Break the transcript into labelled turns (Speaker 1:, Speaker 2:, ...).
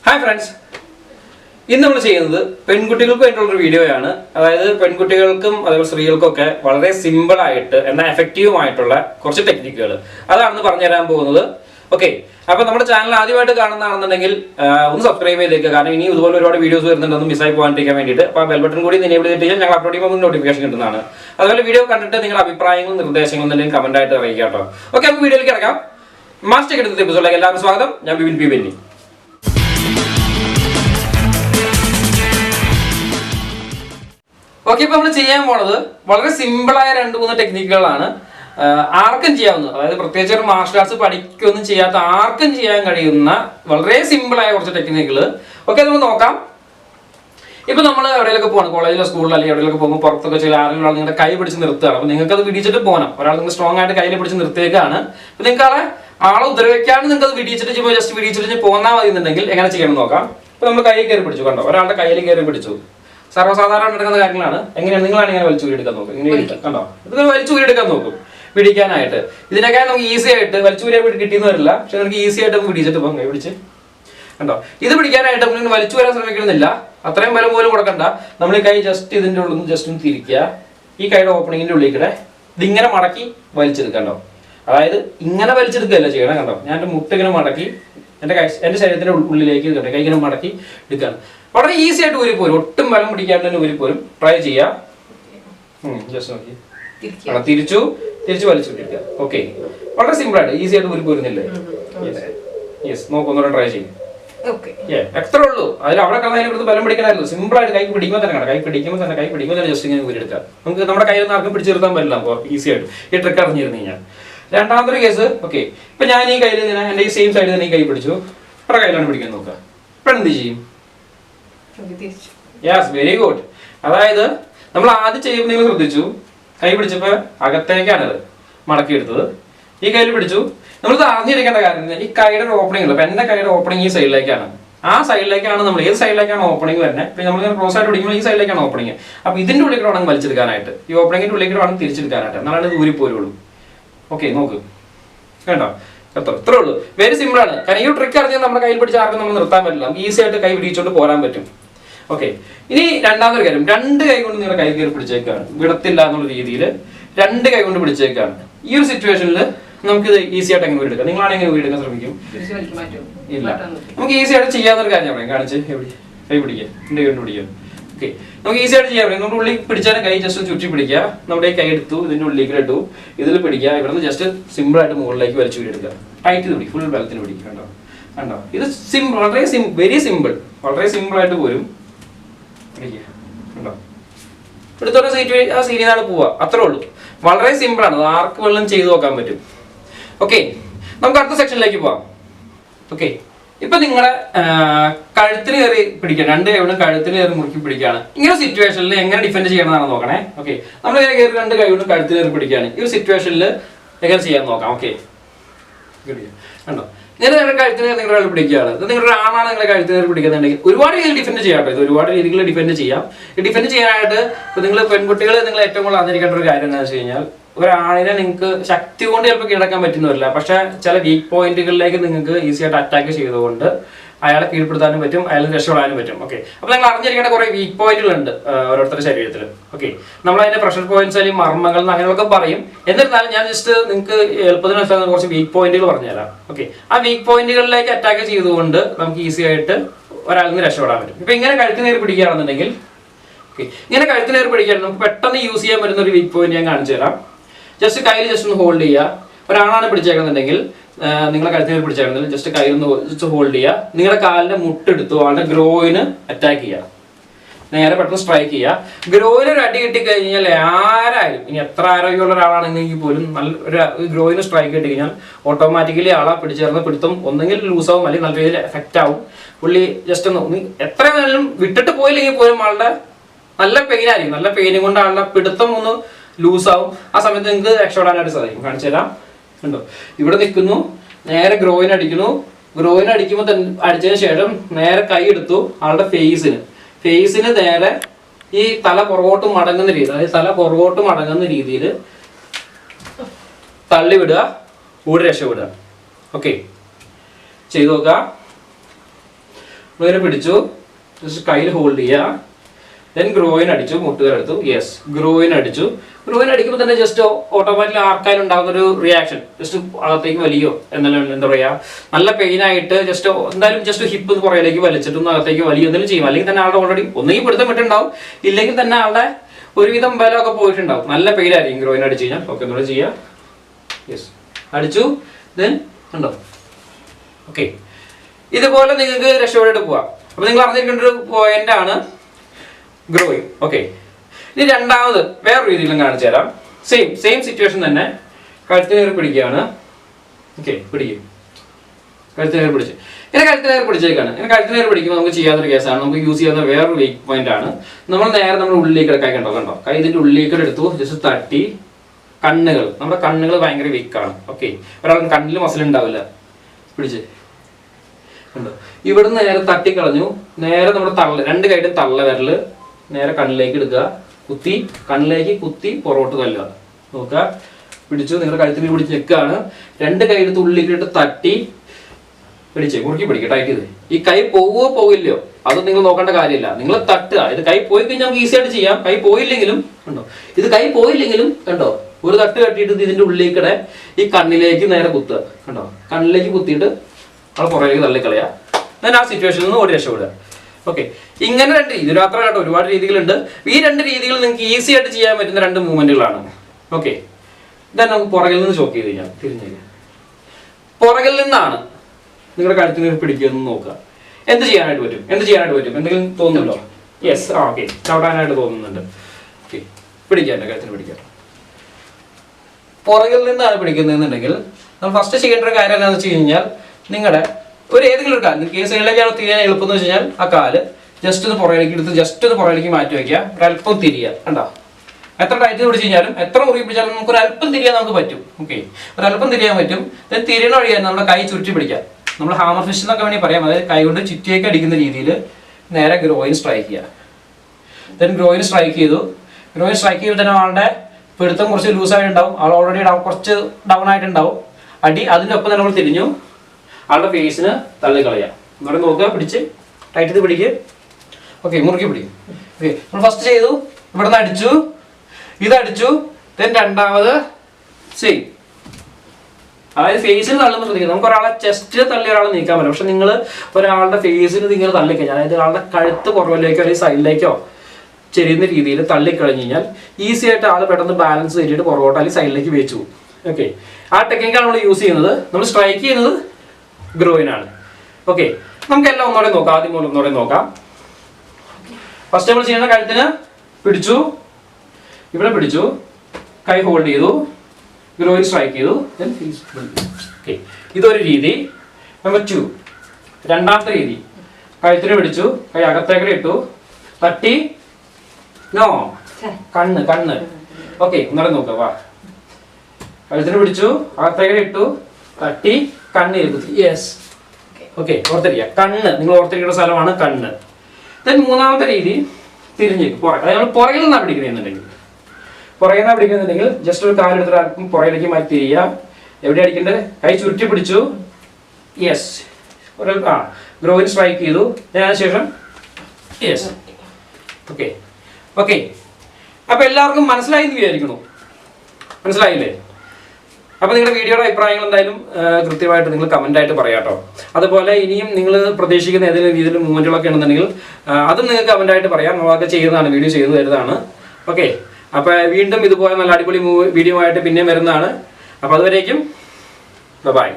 Speaker 1: Hi friends, in the pengutilal video pengutilal simple and effective technique. Okay, now we channel subscribe videos miss bell button notification video content comment. Okay, video master episode Okay, now we will do simple technique. Arcan Giano, the martial arts, particularly Arcan Giana, very simple technique. Okay, now if you have a college school, you have a Kai in the third, you have a video bonum, or strong and Kai in the Tegana. Then all of the can just video Pona in the Nagel and Chicken Noka. Put Kai Kerpichu, or Kai Kerpichu. Sarasara and England will chew it. The Pidican item. Then again, easy at the Valturia will get in the lab, shall be easy at the Vidis at the Bunga. And either Pidican item in Valturas and Macanilla, a tremble Volcanda, Namaka just isn't just in Thirikia, he kind of opening into Lake, Dinger Maraki, Valchilcano. Either Ingana Valchilcano, and Mutagan Maraki, and the guys and decided to Lake, the Kagan Maraki, Dican. What is easier to report? Two Malamudi and Uripur, try Gia. Just okay. Tirichu. Okay. What is simple? Easier to report in the lake. Yes, no control try.
Speaker 2: Okay.
Speaker 1: Yeah, extra low. I have a kind of the Balamadican simple like Pedimus and a Kai Pedimus and a Kai Pedimus just singing with it. Uncle Namaka picture them well, easier. It recurs near Nia. Then another case, okay. Panani and the same side than Nika Pichu. Prakalan Pedicanuka. Prandiji. Yes, very good. Either the evening of the Jew, I would chipper, Agatha Canada, Market. He can put you. No, the army can he kind opening the pen, the kind of opening is side like an. Ah, side like an the side like an opening when the process to side like an opening. Up within to liquor on Malchiganite. You opening it to liquor on Tirchil Canada, not a Uripuru. Okay, no good. Very similar. Can you trick her the Namaka put Jargon easier to Kai reach out to Poram. Okay. This is another game. Two guys going to Kai get put check. We have till another day. Two guys going to put check. This situation le, we easier to get. You are going to get a video. Okay, easier to see other guys. Everybody. Okay. Now easier to see. Now to like picture guy just to chuchi pidiya. Now take Kai to then to like it to. This is pidiya. It is just a simple item more like well chuchi pidiya. Tight to the full belt in pidiya. And this is simple. Very simple. Already simple item. But it's a series of Atrol. Very simple, arc will and cheese or come. Okay, now got the section like you are. Okay, if you think Cartillery pretty under even Cartillery Murky Pedican. In your situation, Langan defense. Okay, I'm going to get under Cartillery Pedican. Your situation, I can see a knock. Okay, good. Then I got the Pedican. The thing Rana and I got the Pedican. We want to defend the Chia, we want to defend the Chia. You defend the Chia, putting the Pengutil and the Latomal and the guidance. Where I think Shakti won't help get a commitment. Pasha, shall a weak point like easier to attack a wonder. I had a kill Pradhan with him, I'll just show with him. Okay. I'm like, get a weak point or okay. Now I have pressure points, Marmagal, Naka Barium, and then I just think Elpana was a weak point. Okay. A weak point like attack is wonder, easier or I'll get a shot of it. If you get a calculator pretty on the Nagel. Okay. In a calculator pretty but on the UCM and the weak point young Angela. Just a Kyle just hold here, but I'm not a pretty check on the Nagel. Just a kind of hold here. Near a car muted to on a grow in attack here. Near a button strike here. Grow in a radiating in a trial, grow in a strike again. Automatically, Allah put them on the loose of Malin effect out. Only just a moment. A trial with the boiling a poem Malda. Allah painting, Allah painting on Allah put them loose out as something extra design. You would think near growing at Dicino, growing at Dicimo than Argent Shadam, near Kai to all the face in it. Face in it there, he Tala Porvo to Madangan the Rida, Tala Porvo to Madangan the Rida, Talivida, Udreshoda. Okay. Chidoka. ഗ്രോയിനെ പിടിച്ചു, just കയ്യിൽ hold ചെയ്യുക. Then groin അടിച്ചു, മുട്ടുകാർ എടുത്തു. Yes, groin അടിച്ചു. Groin അടിക്കുമ്പോൾ തന്നെ just automatically ആർക്കായാലും ഉണ്ടാകുന്ന ഒരു റിയാക്ഷൻ, ജസ്റ്റ് അകത്തേക്ക് വലിയോ എന്നല്ല, എന്താ പറയുക, നല്ല പെയിൻ ആയിട്ട് ജസ്റ്റ് എന്തായാലും ജസ്റ്റ് ഹിപ്പ് പുറകിലേക്ക് വലിച്ചിട്ടൊന്നും അകത്തേക്ക് വലിയോ എന്തെങ്കിലും ചെയ്യും. അല്ലെങ്കിൽ തന്നെ ആളുടെ ഓൾറെഡി ഒന്നെങ്കിൽ പിടുത്തം വിട്ടുണ്ടാവും, ഇല്ലെങ്കിൽ തന്നെ ആളുടെ ഒരുവിധം ബലമൊക്കെ പോയിട്ടുണ്ടാവും. നല്ല പെയിൻ ആയിരിക്കും ഗ്രോയിൻ അടിച്ചു കഴിഞ്ഞാൽ. ഓക്കെ, ഒന്നുകൂടെ ചെയ്യാം. യെസ്, അടിച്ചു. ദെൻ ഉണ്ടോ? ഓക്കെ, ഇതുപോലെ നിങ്ങൾക്ക് രക്ഷപ്പെട്ടിട്ട് പോവാം. അപ്പൊ നിങ്ങൾ അറിഞ്ഞിരിക്കേണ്ട ഒരു പോയിന്റ് ആണ് ഗ്രോയിൻ. ഓക്കെ, ഇനി രണ്ടാമത് വേറൊരു രീതിയിലും കാണിച്ചു തരാം. സെയിം സിറ്റുവേഷൻ തന്നെ. കഴുത്തിനേറി പിടിക്കുകയാണ്. ഓക്കെ, പിടിക്കും. കഴുത്തിനേറി പിടിച്ച് ഇങ്ങനെ കഴുത്തിനേറി പിടിച്ചേക്കാണ്. ഇങ്ങനെ കഴുത്തിനേറി പിടിക്കുമ്പോൾ നമുക്ക് ചെയ്യാത്തൊരു കേസാണ്. നമുക്ക് യൂസ് ചെയ്യുന്ന വേറൊരു വീക്ക് പോയിന്റ് ആണ്. നമ്മൾ നേരെ നമ്മുടെ ഉള്ളിലേക്ക് എടുക്കാൻ കണ്ടോ, കൈ ഇതിന്റെ ഉള്ളിലേക്ക് എടുത്തു, ജസ്റ്റ് തട്ടി. കണ്ണുകൾ, നമ്മുടെ കണ്ണുകൾ ഭയങ്കര വീക്കാണ്. ഓക്കെ, ഒരാൾക്ക് കണ്ണിൽ മസിൽ ഉണ്ടാവില്ല. പിടിച്ച് കണ്ടോ, ഇവിടുന്ന് നേരെ തട്ടിക്കളഞ്ഞു. നേരെ നമ്മുടെ തള്ള, രണ്ട് കൈയുടെ തള്ള വിരല് നേരെ കണ്ണിലേക്ക് എടുക്കുക, കുത്തി കണ്ണിലേക്ക് കുത്തി പുറകോട്ട് തല്ലുക. നോക്കുക, പിടിച്ചു. നിങ്ങളുടെ കഴുത്തിൽ പിടിച്ച് നിൽക്കുകയാണ്. രണ്ട് കൈ എടുത്ത് ഉള്ളിലേക്ക് തട്ടി പിടിച്ച് മുറുക്കി പിടിക്കുക, ടൈറ്റ് ചെയ്ത്. ഈ കൈ പോവോ പോവില്ലയോ അത് നിങ്ങൾ നോക്കേണ്ട കാര്യമില്ല, നിങ്ങൾ തട്ടുക. ഇത് കൈ പോയി കഴിഞ്ഞാൽ നമുക്ക് ഈസി ആയിട്ട് ചെയ്യാം. കൈ പോയില്ലെങ്കിലും കണ്ടോ, ഇത് കൈ പോയില്ലെങ്കിലും കണ്ടോ, ഒരു തട്ട് കെട്ടിയിട്ട് ഇതിന്റെ ഉള്ളിലേക്കിടെ ഈ കണ്ണിലേക്ക് നേരെ കുത്തുക. കണ്ടോ, കണ്ണിലേക്ക് കുത്തിയിട്ട് അത് പുറകിലേക്ക് തള്ളിക്കളയാ. ഞാൻ ആ സിറ്റുവേഷനിൽ നിന്ന് ഓടി രക്ഷപ്പെടുക. ഓക്കെ, ഇങ്ങനെ രണ്ട് രീതി, ഒരു അത്ര കേട്ടോ, ഒരുപാട് രീതികളുണ്ട്. ഈ രണ്ട് രീതികൾ നിങ്ങൾക്ക് ഈസി ആയിട്ട് ചെയ്യാൻ പറ്റുന്ന രണ്ട് മൂവ്മെന്റുകളാണ്. ഓക്കെ, ഇതാണ് നമുക്ക് പുറകിൽ നിന്ന് ചോക്ക് ചെയ്ത് കഴിഞ്ഞാൽ തിരിഞ്ഞു പുറകിൽ നിന്നാണ് നിങ്ങളുടെ കഴുത്തിന് പിടിക്കുമെന്ന് നോക്കുക. എന്ത് ചെയ്യാനായിട്ട് പറ്റും? എന്തെങ്കിലും തോന്നുന്നുണ്ടോ? യെസ്, ഓക്കെ, ചവിടാനായിട്ട് തോന്നുന്നുണ്ട്. ഓക്കെ, പിടിക്കാൻ കഴുത്തിന് പിടിക്കാം. പുറകിൽ നിന്നാണ് പിടിക്കുന്നതെന്നുണ്ടെങ്കിൽ നമ്മൾ ഫസ്റ്റ് ചെയ്യേണ്ട ഒരു കാര്യം എന്താണെന്ന് വെച്ച് കഴിഞ്ഞാൽ, നിങ്ങളുടെ ഒരു ഏതെങ്കിലും ഒരു കാല്, കേസ് സൈഡിലേക്കാണ് തിരിയാൻ എളുപ്പം എന്ന് വെച്ച് കഴിഞ്ഞാൽ ആ കാല് ജസ്റ്റ് ഒന്ന് പുറകിലേക്ക് എടുത്ത് ജസ്റ്റ് ഒന്ന് പുറകിലേക്ക് മാറ്റി വയ്ക്കുക. ഒരല്പം തിരിയുക. കണ്ടോ, എത്ര ടൈറ്റ് പിടിച്ച് കഴിഞ്ഞാലും എത്ര മുറുകി പിടിച്ചാലും നമുക്ക് ഒരല്പം തിരിയാൻ നമുക്ക് പറ്റും. ഓക്കെ, ഒരല്പം തിരിയാൻ പറ്റും. ദെൻ തിരിയണ വഴിയാണ് നമ്മുടെ കൈ ചുരുട്ടി പിടിക്കുക. നമ്മൾ ഹാമർ ഫിഷ് എന്നൊക്കെ വേണമെങ്കിൽ പറയാം. അതായത് കൈ കൊണ്ട് ചുറ്റിയേക്ക് അടിക്കുന്ന രീതിയിൽ നേരെ ഗ്രോയിൻ സ്ട്രൈക്ക് ചെയ്യുക. ദെൻ ഗ്രോയിൻ സ്ട്രൈക്ക് ചെയ്തു. ഗ്രോയിൻ സ്ട്രൈക്ക് ചെയ്ത് തന്നെ ആളുടെ പിടുത്തം കുറച്ച് ലൂസായിട്ടുണ്ടാവും. ആൾ ഓൾറെഡി കുറച്ച് ഡൗൺ ആയിട്ടുണ്ടാവും. അടി അതിൻ്റെ ഒപ്പം തന്നെ നമ്മൾ തിരിഞ്ഞു ആളുടെ ഫേസിന് തള്ളിക്കളയാം. ഇവിടെ നോക്കുക, പിടിച്ച് ടൈറ്റ് ചെയ്ത് പിടിക്കുക. ഓക്കെ, മുറുക്കി പിടിക്കും. ഓക്കെ, നമ്മൾ ഫസ്റ്റ് ചെയ്തു, ഇവിടെ നിന്ന് അടിച്ചു, ഇതടിച്ചു. ദെൻ രണ്ടാമത് സെയിം, അതായത് ഫേസിന് തള്ളുമ്പോൾ ശ്രദ്ധിക്കുക. നമുക്ക് ഒരാളെ ചെസ്റ്റിൽ തള്ളി ഒരാളെ നീക്കാൻ പറ്റും. പക്ഷെ നിങ്ങൾ ഒരാളുടെ ഫേസിന് നിങ്ങൾ തള്ളിക്കഴിഞ്ഞാൽ, അതായത് ഒരാളുടെ കഴുത്ത് പുറകിലേക്കോ അല്ലെങ്കിൽ സൈഡിലേക്കോ ചെരിയുന്ന രീതിയിൽ തള്ളിക്കളഞ്ഞു കഴിഞ്ഞാൽ ഈസി ആയിട്ട് ആൾ പെട്ടെന്ന് ബാലൻസ് ചെയ്തിട്ട് പുറകോട്ട് അല്ലെങ്കിൽ സൈഡിലേക്ക് വെച്ചു പോകും. ഓക്കെ, ആ ടെക്നിക്കാണ് നമ്മൾ യൂസ് ചെയ്യുന്നത്. നമ്മൾ സ്ട്രൈക്ക് ചെയ്യുന്നത് ഗ്രോയിനാണ്. ഓക്കെ, നമുക്കെല്ലാം ഒന്നുകൂടെ നോക്കാം. ആദ്യം ഒന്നുകൂടെ നോക്കാം. ഫസ്റ്റ് നമ്മൾ ചെയ്യുന്ന കഴുത്തിന് പിടിച്ചു, ഇവിടെ പിടിച്ചു, കൈ ഹോൾഡ് ചെയ്തു, ഗ്രോയിൻ സ്ട്രൈക്ക് ചെയ്തു. ഓക്കെ, ഇതൊരു രീതി. നമ്പർ 2, രണ്ടാമത്തെ രീതി. കഴുത്തിന് പിടിച്ചു, കൈ അകത്തേക്ക് ഇട്ടു, തട്ടി, നോ, കണ്ണ്. ഓക്കെ, ഒന്നുകൂടെ നോക്കാം. വാ, കഴുത്തിന് പിടിച്ചു, അകത്തേക്ക് ഇട്ടു, തട്ടി, കണ്ണ് കുത്തി. യെസ്, ഓക്കെ, ഓർത്തിരിക്കുക. കണ്ണ് നിങ്ങൾ ഓർത്തിരിക്കേണ്ട സ്ഥലമാണ് കണ്ണ്. ദെൻ മൂന്നാമത്തെ രീതി തിരിഞ്ഞ് അതായത് പുറകിൽ നിന്നാണ് പിടിക്കുന്നുണ്ടെങ്കിൽ ജസ്റ്റ് ഒരു കാലെടുത്തിട്ട് പുറകിലേക്ക് മാറ്റി തിരിയുക. എവിടെ അടിക്കേണ്ടത്? കൈ ചുരുട്ടി പിടിച്ചു. യെസ്, ഒരു ഗ്രോയിൻ സ്ട്രൈക്ക് ചെയ്തു. അതിനുശേഷം യെസ്. ഓക്കെ, ഓക്കെ, അപ്പൊ എല്ലാവർക്കും മനസ്സിലായി എന്ന് വിചാരിക്കുന്നു. മനസ്സിലായില്ലേ? അപ്പോൾ നിങ്ങളുടെ വീഡിയോയുടെ അഭിപ്രായങ്ങൾ എന്തായാലും കൃത്യമായിട്ട് നിങ്ങൾ കമൻ്റ് ആയിട്ട് പറയാം കേട്ടോ. അതുപോലെ ഇനിയും നിങ്ങൾ പ്രതീക്ഷിക്കുന്ന ഏതെങ്കിലും രീതിയിൽ മൂവ്മെൻറ്റുകളൊക്കെ ഉണ്ടെന്നുണ്ടെങ്കിൽ അതും നിങ്ങൾക്ക് കമൻ്റ് ആയിട്ട് പറയാം. നമ്മളൊക്കെ ചെയ്യുന്നതാണ്, വീഡിയോ ചെയ്തു തരുന്നതാണ്. ഓക്കെ, അപ്പോൾ വീണ്ടും ഇതുപോലെ നല്ല അടിപൊളി വീഡിയോ ആയിട്ട് പിന്നെയും വരുന്നതാണ്. അപ്പോൾ അതുവരേക്കും ബൈ.